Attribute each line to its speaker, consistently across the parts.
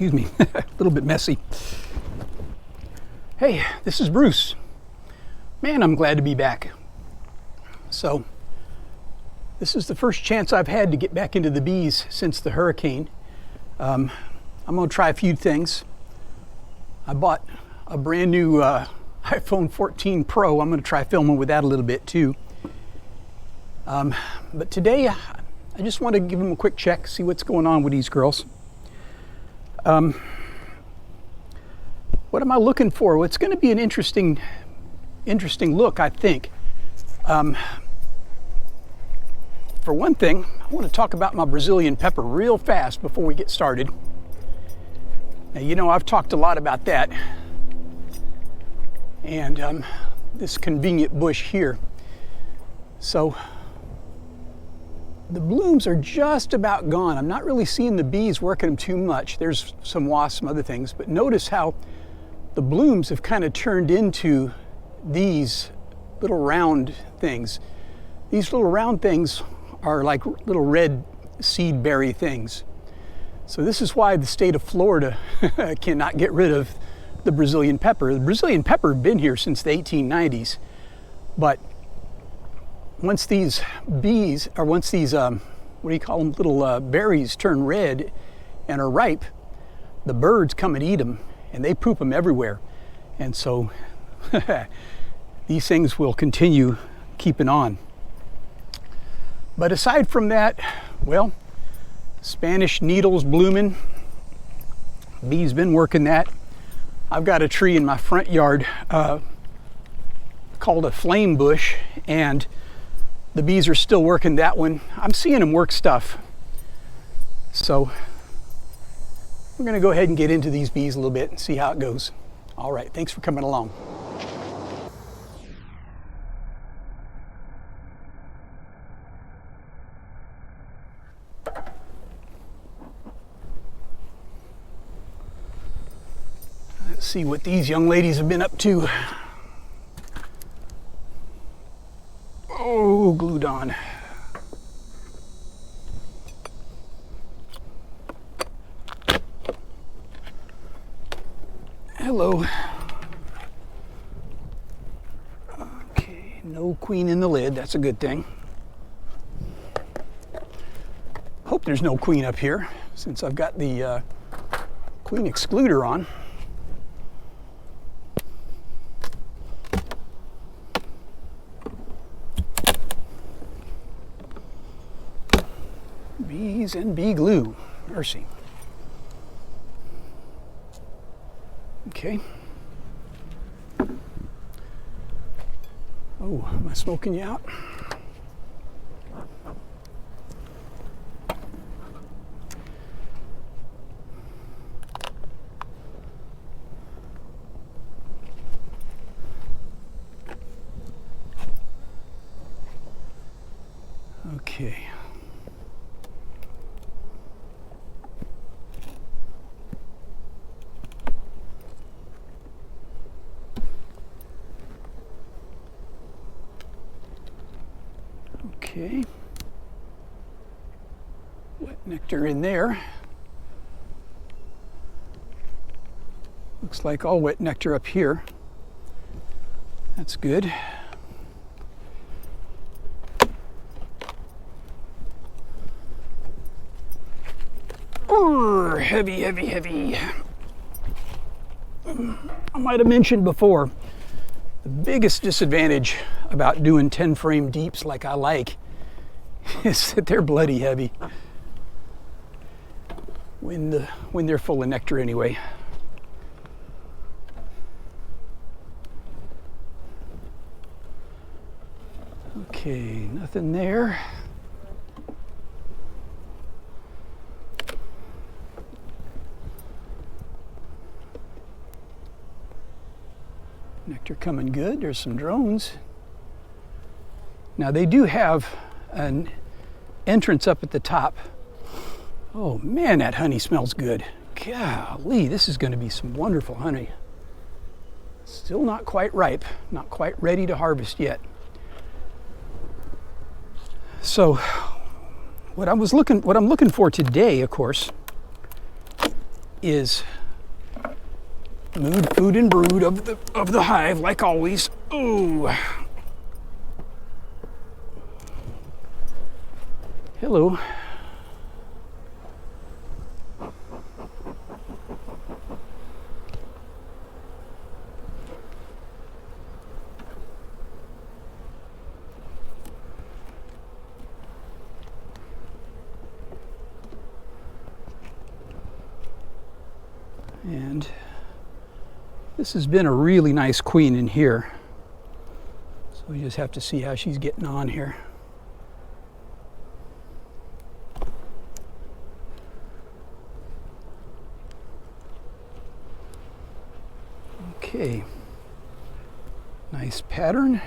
Speaker 1: Excuse me, a little bit messy. Hey, this is Bruce. Man, I'm glad to be back. So, this is the first chance I've had to get back into the bees since the hurricane. I'm going to try a few things. I bought a brand new iPhone 14 Pro. I'm going to try filming with that a little bit too. But today, I just want to give them a quick check, see what's going on with these girls. What am I looking for? Well, it's going to be an interesting look, I think. For one thing, I want to talk about my Brazilian pepper real fast before we get started. Now, you know, I've talked a lot about that. And this convenient bush here. So, the blooms are just about gone. I'm not really seeing the bees working them too much. There's some wasps, some other things, but notice how the blooms have kind of turned into these little round things. These little round things are like little red seed berry things. So this is why the state of Florida cannot get rid of the Brazilian pepper. The Brazilian pepper had been here since the 1890s, but once these bees, or once these, what do you call them, little berries turn red and are ripe, the birds come and eat them, and they poop them everywhere. And so these things will continue keeping on. But aside from that, well, Spanish needles blooming. Bees been working that. I've got a tree in my front yard called a flame bush, and the bees are still working that one. I'm seeing them work stuff. So we're going to go ahead and get into these bees a little bit and see how it goes. All right, thanks for coming along. Let's see what these young ladies have been up to. Oh, glued on. Hello. Okay, no queen in the lid. That's a good thing. Hope there's no queen up here since I've got the queen excluder on. Bees and bee glue. Mercy. Okay. Oh, am I smoking you out? Okay. Okay, wet nectar in there. Looks like all wet nectar up here. That's good. Urgh, heavy, heavy, heavy. I might have mentioned before, the biggest disadvantage about doing 10 frame deeps like I like is that they're bloody heavy when they're full of nectar anyway. Okay, nothing there. Nectar coming good. There's some drones. Now they do have an entrance up at the top. Oh man, that honey smells good. Golly, this is going to be some wonderful honey. Still not quite ripe, not quite ready to harvest yet. So what I'm looking for today, of course, is mood, food, and brood of the hive, like always. Oh, hello. And this has been a really nice queen in here. So we just have to see how she's getting on here. Okay. Nice pattern.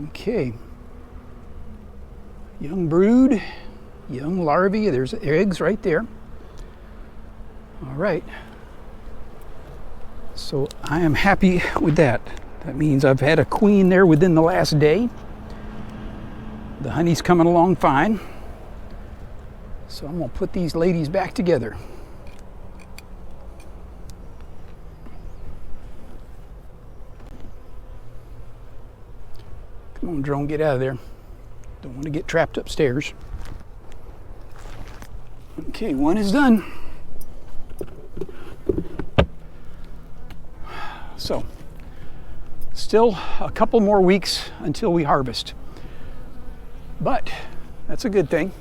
Speaker 1: Okay, young brood, young larvae, there's eggs right there. All right, so I am happy with that. That means I've had a queen there within the last day. The honey's coming along fine. So I'm gonna put these ladies back together. Come on, drone, get out of there. Don't want to get trapped upstairs. Okay, one is done. So, still a couple more weeks until we harvest. But that's a good thing.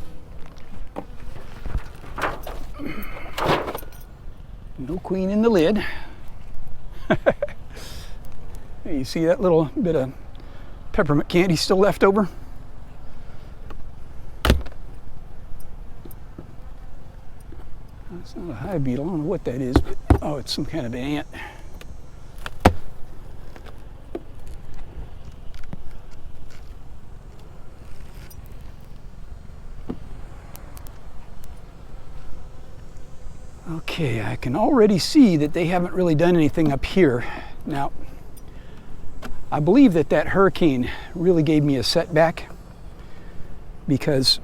Speaker 1: No queen in the lid. Hey, you see that little bit of peppermint candy still left over? That's not a hive beetle. I don't know what that is, but oh, it's some kind of ant. Okay, I can already see that they haven't really done anything up here. Now, I believe that hurricane really gave me a setback because,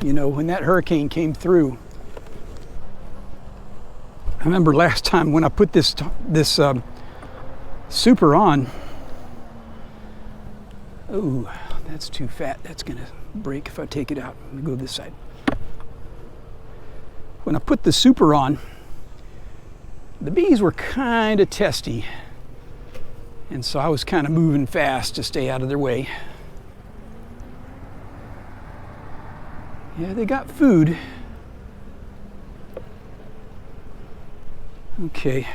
Speaker 1: you know, when that hurricane came through, I remember last time when I put this super on. Oh, that's too fat. That's gonna break if I take it out. Let me go this side. When I put the super on, the bees were kind of testy, and so I was kind of moving fast to stay out of their way. Yeah, they got food. Okay.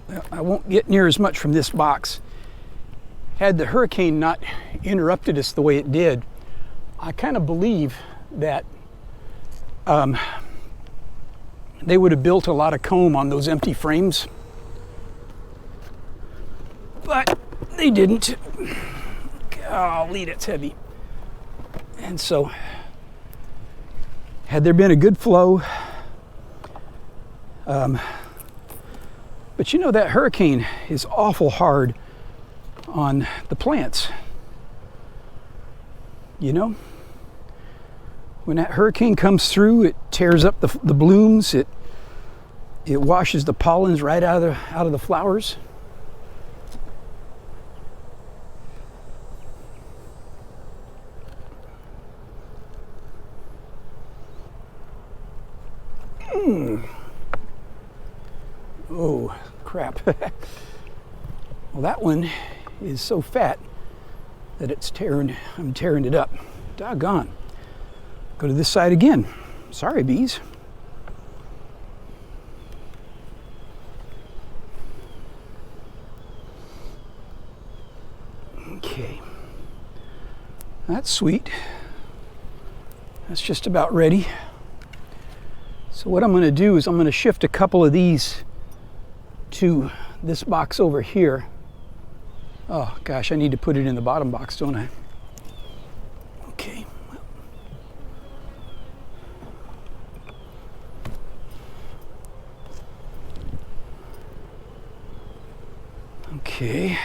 Speaker 1: Well, I won't get near as much from this box. Had the hurricane not interrupted us the way it did, I kind of believe that they would have built a lot of comb on those empty frames, but they didn't. Golly, that's heavy. And so, had there been a good flow, but you know, that hurricane is awful hard on the plants. You know? When that hurricane comes through, it tears up the blooms. It washes the pollens right out of the flowers. Oh, crap. Well, that one is so fat that I'm tearing it up. Doggone. Go to this side again. Sorry, bees. Okay. That's sweet. That's just about ready. So what I'm going to do is I'm going to shift a couple of these to this box over here. Oh gosh, I need to put it in the bottom box, don't I? Okay. Okay.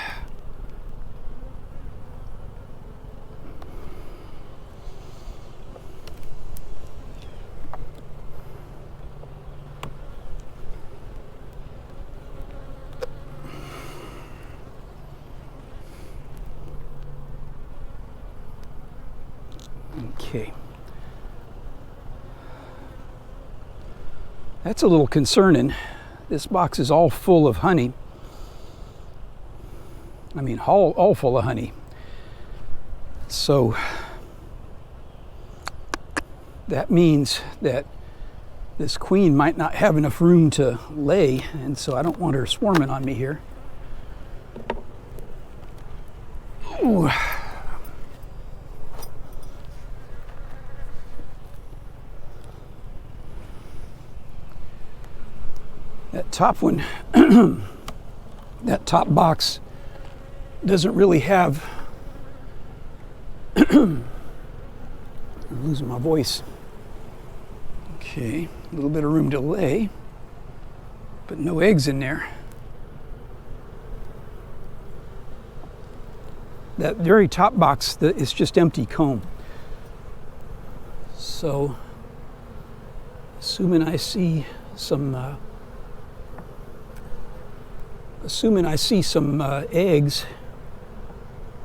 Speaker 1: Okay. That's a little concerning. This box is all full of honey. I mean, all full of honey. So that means that this queen might not have enough room to lay, and so I don't want her swarming on me here. Ooh. That top one, that top box doesn't really have, I'm losing my voice. Okay, a little bit of room to lay, but no eggs in there. That very top box is just empty comb. So, assuming I see some eggs,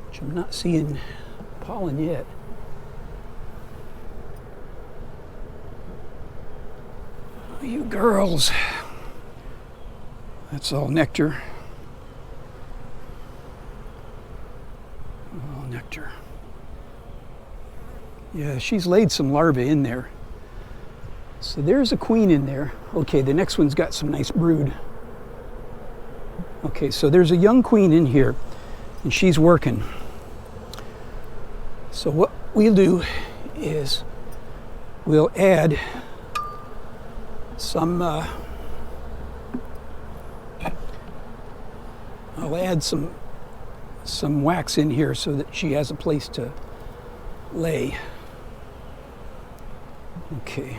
Speaker 1: which I'm not seeing pollen yet. Oh, you girls. That's all nectar. All nectar. Yeah, she's laid some larvae in there. So there's a queen in there. Okay, the next one's got some nice brood. Okay, so there's a young queen in here, and she's working. So what we'll do is we'll add some, I'll add some wax in here so that she has a place to lay. Okay.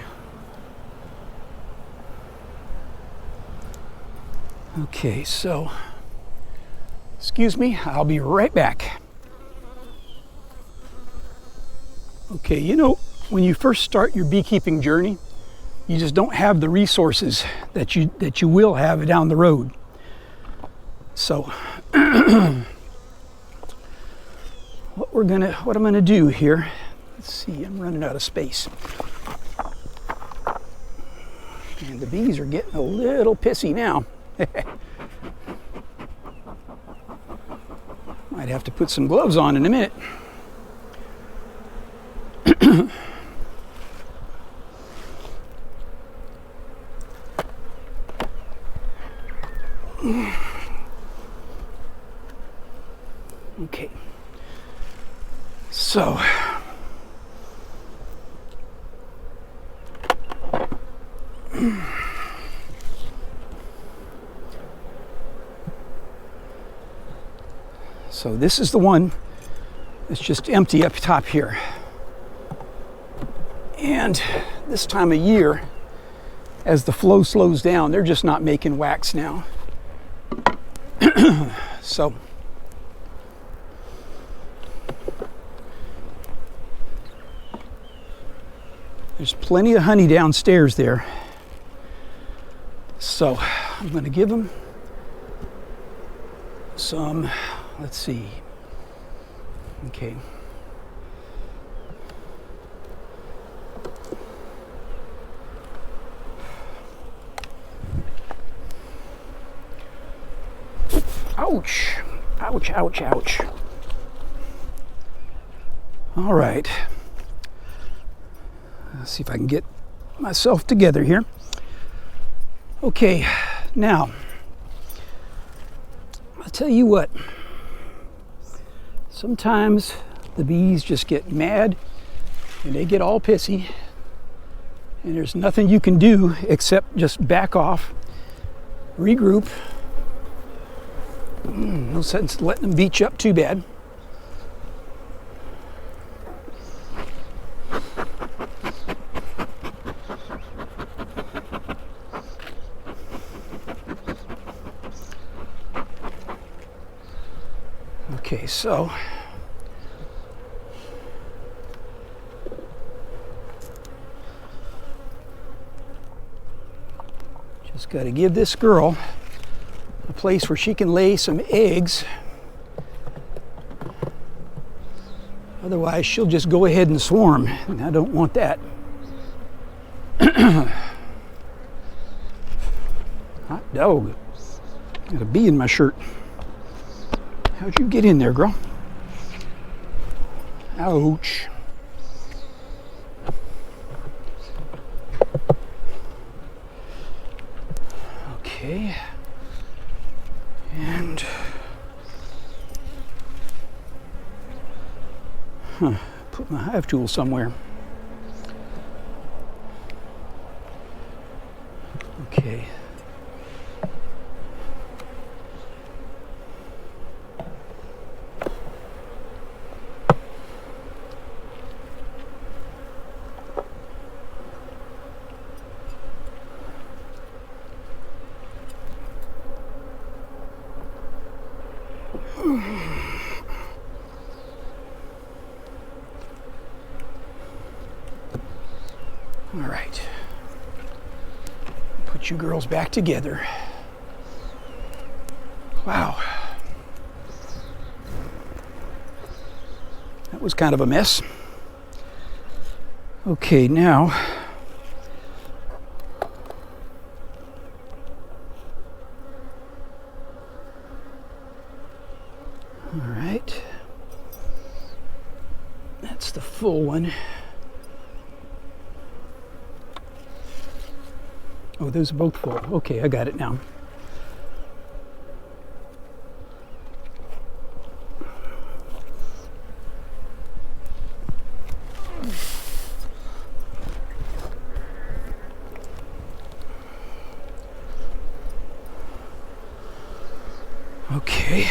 Speaker 1: Okay, so, excuse me, I'll be right back. Okay, you know, when you first start your beekeeping journey, you just don't have the resources that you will have down the road. So, what I'm gonna do here, let's see, I'm running out of space. And the bees are getting a little pissy now. Might have to put some gloves on in a minute. Okay. So So this is the one that's just empty up top here. And this time of year, as the flow slows down, they're just not making wax now. So there's plenty of honey downstairs there. So I'm going to give them some, let's see. Okay. Ouch. Ouch, ouch, ouch. All right. Let's see if I can get myself together here. Okay, now, I'll tell you what. Sometimes the bees just get mad and they get all pissy, and there's nothing you can do except just back off, regroup. No sense letting them beat you up too bad. Okay, so just got to give this girl a place where she can lay some eggs. Otherwise, she'll just go ahead and swarm, and I don't want that. Hot dog. Got a bee in my shirt. How'd you get in there, girl? Ouch. Okay. And put my hive tool somewhere. Okay. All right. Put you girls back together. Wow. That was kind of a mess. Okay, now all right. That's the full one. Oh, those are both full. Okay, I got it now. Okay.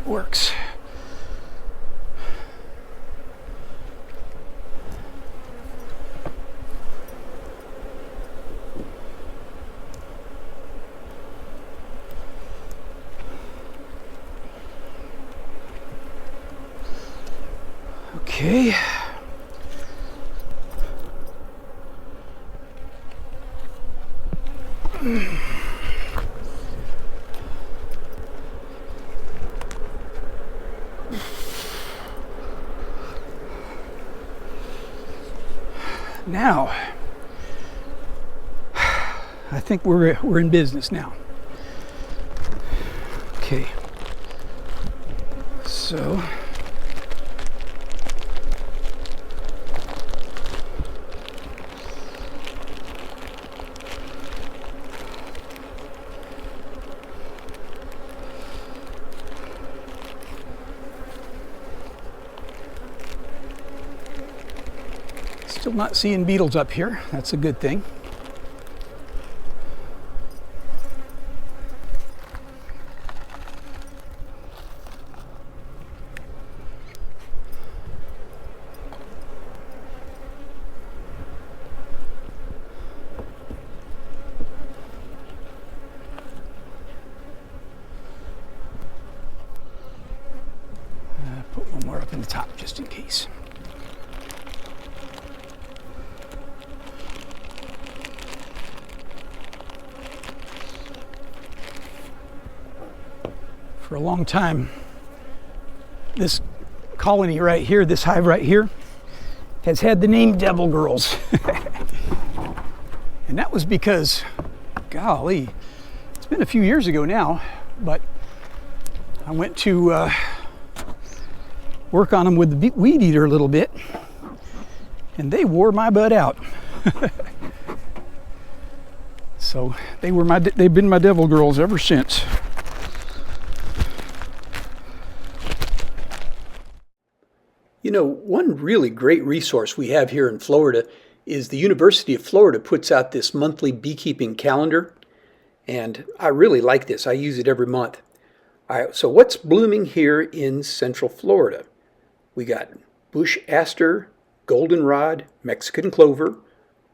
Speaker 1: Works. Okay. Now, I think we're in business now. Okay. So, still not seeing beetles up here. That's a good thing. Put one more up in the top just in case. For a long time, this colony right here, this hive right here, has had the name Devil Girls. And that was because, golly, it's been a few years ago now, but I went to work on them with the weed eater a little bit, and they wore my butt out. So they've been my Devil Girls ever since. You know, one really great resource we have here in Florida is the University of Florida puts out this monthly beekeeping calendar, and I really like this. I use it every month. So what's blooming here in Central Florida? We got bush aster, goldenrod, Mexican clover,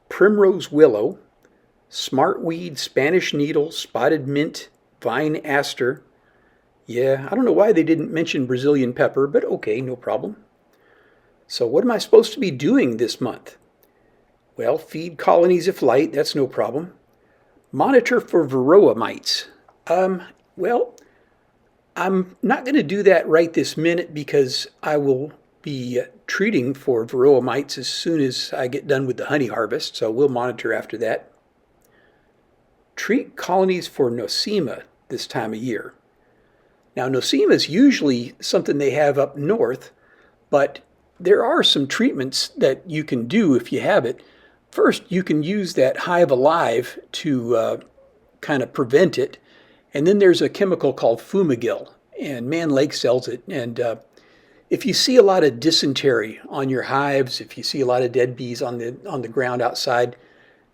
Speaker 1: primrose willow, smartweed, Spanish needle, spotted mint, vine aster. Yeah, I don't know why they didn't mention Brazilian pepper, but okay, no problem. So what am I supposed to be doing this month? Well, feed colonies of light, that's no problem. Monitor for varroa mites. Well, I'm not going to do that right this minute because I will be treating for varroa mites as soon as I get done with the honey harvest, so we'll monitor after that. Treat colonies for nosema this time of year. Now, nosema is usually something they have up north, but there are some treatments that you can do if you have it. First, you can use that Hive Alive to kind of prevent it. And then there's a chemical called Fumigil, and Man Lake sells it. And if you see a lot of dysentery on your hives, if you see a lot of dead bees on the ground outside,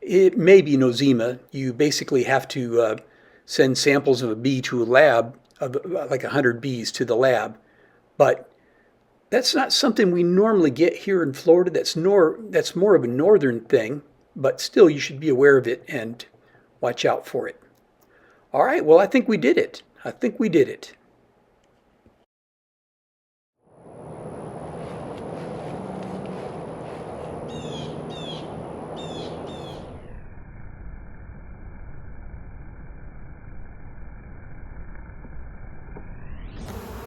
Speaker 1: it may be nosema. You basically have to send samples of a bee to a lab, of like 100 bees to the lab. But that's not something we normally get here in Florida. That's more of a northern thing, but still you should be aware of it and watch out for it. All right, well, I think we did it.